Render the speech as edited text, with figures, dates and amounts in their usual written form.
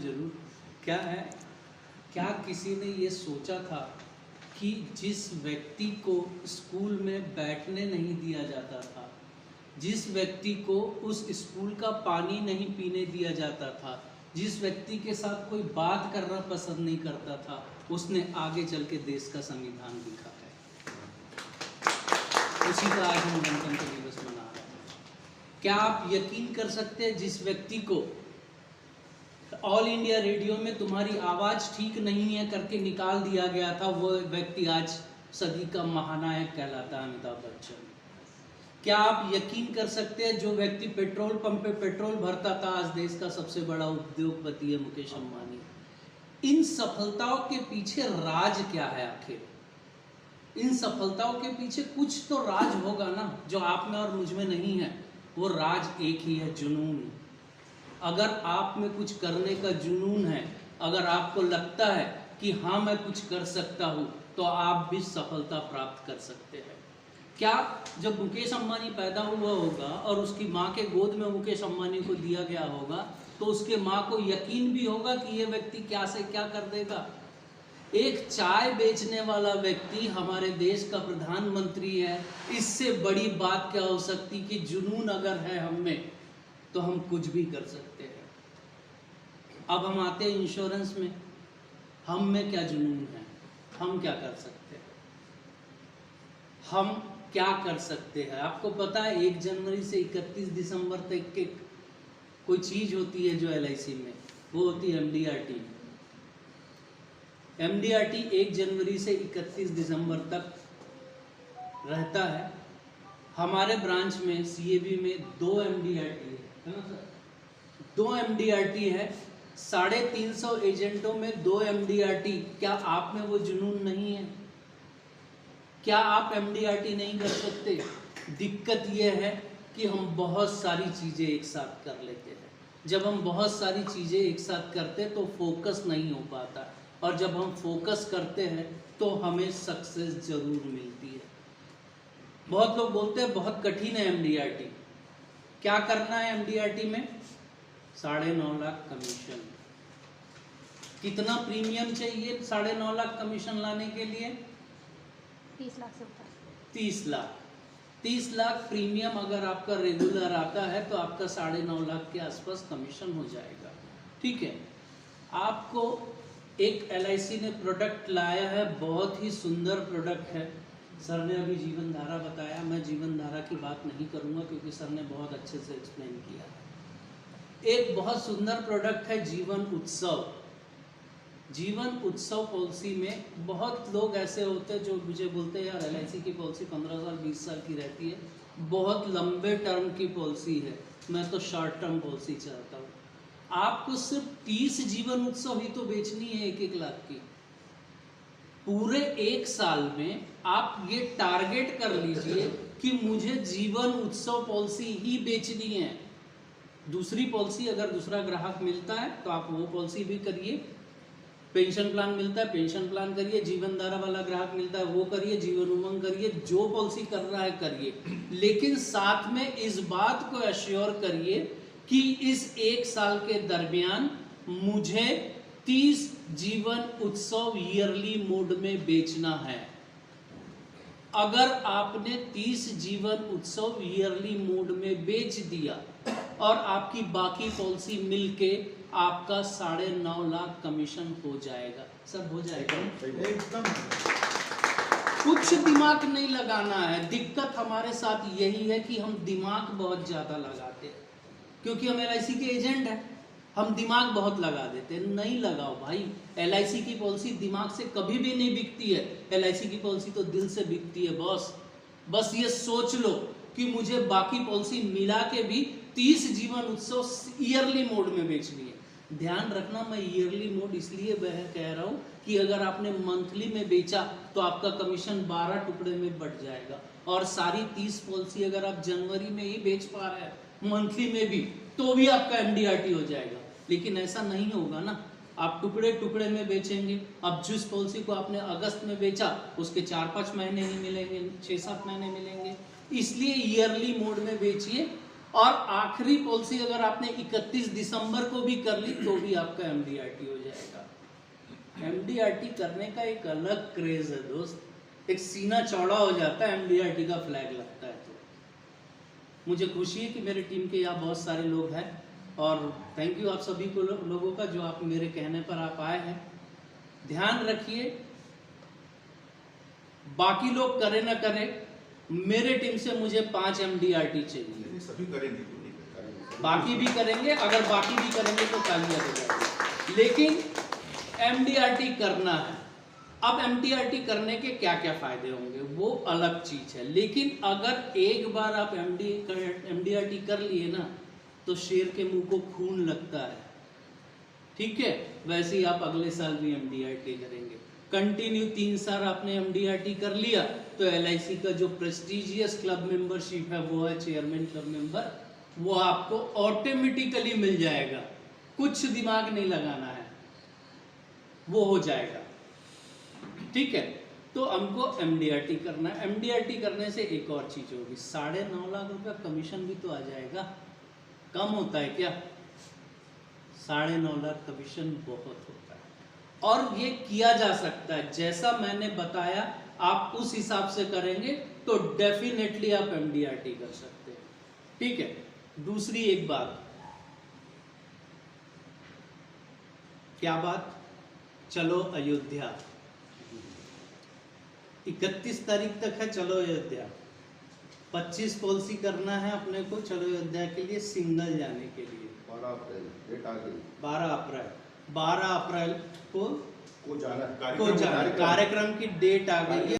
जरूर। क्या है, क्या किसी ने ये सोचा था कि जिस व्यक्ति को स्कूल में बैठने नहीं दिया जाता था, जिस व्यक्ति को उस स्कूल का पानी नहीं पीने दिया जाता था, जिस व्यक्ति के साथ कोई बात करना पसंद नहीं करता था, उसने आगे चल के देश का संविधान लिखा है। उसी का आज हम गणतंत्र दिवस मना रहे हैं। क्या आप यकीन कर सकते हैं, जिस व्यक्ति को ऑल इंडिया रेडियो में तुम्हारी आवाज ठीक नहीं है करके निकाल दिया गया था, वो व्यक्ति आज सदी का महानायक कहलाता है, अमिताभ बच्चन। क्या आप यकीन कर सकते हैं, जो व्यक्ति पेट्रोल पंप पे पेट्रोल भरता था, आज देश का सबसे बड़ा उद्योगपति है, मुकेश अंबानी। इन सफलताओं के पीछे राज क्या है आखिर? इन सफलताओं के पीछे कुछ तो राज होगा ना, जो आप में और मुझ में नहीं है। वो राज एक ही है, जुनून। अगर आप में कुछ करने का जुनून है, अगर आपको लगता है कि हाँ मैं कुछ कर सकता हूँ, तो आप भी सफलता प्राप्त कर सकते हैं। क्या जब मुकेश अंबानी पैदा हुआ होगा और उसकी माँ के गोद में मुकेश अंबानी को दिया गया होगा, तो उसके माँ को यकीन भी होगा कि ये व्यक्ति क्या से क्या कर देगा? एक चाय बेचने वाला व्यक्ति हमारे देश का प्रधानमंत्री है। इससे बड़ी बात क्या हो सकती कि जुनून अगर है हम में, तो हम कुछ भी कर सकते हैं। अब हम आते हैं इंश्योरेंस में। हम में क्या जुनून है? हम क्या कर सकते हैं? हम क्या कर सकते हैं? आपको पता है 1 जनवरी से 31 दिसंबर तक के कोई चीज होती है जो LIC में, वो होती है MDRT। MDRT 1 जनवरी से 31 दिसंबर तक रहता है। हमारे ब्रांच में CAB में 2 MDRT है ना सर? 2 MDRT है। 350 एजेंटों में 2 MDRT। क्या आप में वो जुनून नहीं है? क्या आप MDRT नहीं कर सकते? दिक्कत यह है कि हम बहुत सारी चीजें एक साथ कर लेते हैं। जब हम बहुत सारी चीजें एक साथ करते हैं तो फोकस नहीं हो पाता, और जब हम फोकस करते हैं तो हमें सक्सेस जरूर मिलती है। बहुत लोग बोलते हैं बहुत कठिन है MDRT। क्या करना है MDRT में? 9.5 लाख कमीशन। कितना प्रीमियम चाहिए 9.5 लाख कमीशन लाने के लिए? 30 लाख से ऊपर। 30 लाख। 30 लाख प्रीमियम अगर आपका रेगुलर आता है तो आपका 9.5 लाख के आसपास कमीशन हो जाएगा। ठीक है। आपको एक LIC ने प्रोडक्ट लाया है, बहुत ही सुंदर प्रोडक्ट है। सर ने अभी जीवन धारा बताया, मैं जीवन धारा की बात नहीं करूंगा क्योंकि सर ने बहुत अच्छे से एक्सप्लेन किया है। एक बहुत सुंदर प्रोडक्ट है जीवन उत्सव। जीवन उत्सव पॉलिसी में बहुत लोग ऐसे होते हैं जो मुझे बोलते हैं यार LIC की पॉलिसी 15 साल 20 साल की रहती है, बहुत लंबे टर्म की पॉलिसी है, मैं तो शॉर्ट टर्म पॉलिसी चाहता हूँ। आपको सिर्फ 30 जीवन उत्सव ही तो बेचनी है 1-1 लाख की। पूरे 1 साल में आप ये टारगेट कर लीजिए कि मुझे जीवन उत्सव पॉलिसी ही बेचनी है। दूसरी पॉलिसी अगर दूसरा ग्राहक मिलता है तो आप वो पॉलिसी भी करिए। पेंशन प्लान मिलता है पेंशन प्लान करिए, जीवन धारा वाला ग्राहक मिलता है वो करिए, जीवन उमंग करिए, जो पॉलिसी कर रहा है करिए। लेकिन साथ में इस बात को एश्योर करिए कि इस 1 साल के दरमियान मुझे 30 जीवन उत्सव ईयरली मोड में बेचना है। अगर आपने 30 जीवन उत्सव ईयरली मोड में बेच दिया और आपकी बाकी पॉलिसी मिलके आपका 9.5 लाख कमीशन हो जाएगा। सर हो जाएगा एकदम। कुछ दिमाग नहीं लगाना है। दिक्कत हमारे साथ यही है कि हम दिमाग बहुत ज्यादा लगाते हैं, क्योंकि हम LIC के एजेंट हैं, हम दिमाग बहुत लगा देते हैं। नहीं लगाओ भाई, LIC की पॉलिसी दिमाग से कभी भी नहीं बिकती है। LIC की पॉलिसी तो दिल से बिकती है बॉस। बस ये सोच लो कि मुझे बाकी पॉलिसी मिला के भी 30 जीवन उत्सव ईयरली मोड में बेचनी है। ध्यान रखना, मैं ईयरली मोड इसलिए कह रहा हूँ कि अगर आपने मंथली में बेचा तो आपका कमीशन 12 टुकड़े में बढ़ जाएगा, और सारी 30 पॉलिसी अगर आप जनवरी में ही बेच पा रहे हैं मंथली में भी, तो भी आपका MDRT हो जाएगा। लेकिन ऐसा नहीं होगा ना, आप टुकड़े टुकड़े में बेचेंगे। अब जिस पॉलिसी को आपने अगस्त में बेचा उसके 4-5 महीने ही मिलेंगे, 6-7 महीने मिलेंगे। इसलिए ईयरली मोड में बेचिए और आखिरी पॉलिसी अगर आपने 31 दिसंबर को भी कर ली तो भी आपका MDRT हो जाएगा। MDRT करने का एक अलग क्रेज है दोस्त, एक सीना चौड़ा हो जाता है MDRT का फ्लैग लगता है। तो मुझे खुशी है कि मेरी टीम के यहाँ बहुत सारे लोग हैं और थैंक यू आप सभी को लोगों का जो आप मेरे कहने पर आप आए हैं। ध्यान रखिए, बाकी लोग करे ना करे, मेरे टीम से मुझे 5 MDRT चाहिए। सभी करेंगे, क्यों नहीं करेंगे? बाकी भी करेंगे, अगर बाकी भी करेंगे तो तालियां बजाएंगे, लेकिन MDRT करना है। अब MDRT करने के क्या क्या फायदे होंगे वो अलग चीज है, लेकिन अगर एक बार आप MDRT कर लिए ना तो शेर के मुंह को खून लगता है। ठीक है, वैसे ही आप अगले साल भी MDRT करेंगे। कंटिन्यू 3 साल आपने MDRT कर लिया तो LIC का जो प्रेस्टिजियस क्लब मेंबरशिप है वो है चेयरमैन क्लब मेंबर, वो आपको ऑटोमेटिकली मिल जाएगा, कुछ दिमाग नहीं लगाना है, वो हो जाएगा। ठीक है, तो हमको MDRT करना है। MDRT करने से एक और चीज होगी, 9.5 लाख रुपया कमीशन भी तो आ जाएगा। कम होता है क्या? 9.5 लाख कमीशन बहुत होता है और ये किया जा सकता है। जैसा मैंने बताया आप उस हिसाब से करेंगे तो डेफिनेटली आप MDRT कर सकते हैं। ठीक है, दूसरी एक बात, क्या बात? चलो अयोध्या 31 तारीख तक है, चलो अयोध्या। 25 पॉलिसी करना है अपने को चलो अयोध्या के लिए, सिंगल जाने के लिए। 12 अप्रैल डेट आ गई। 12 अप्रैल को जाना कार्यक्रम की डेट आ गई है।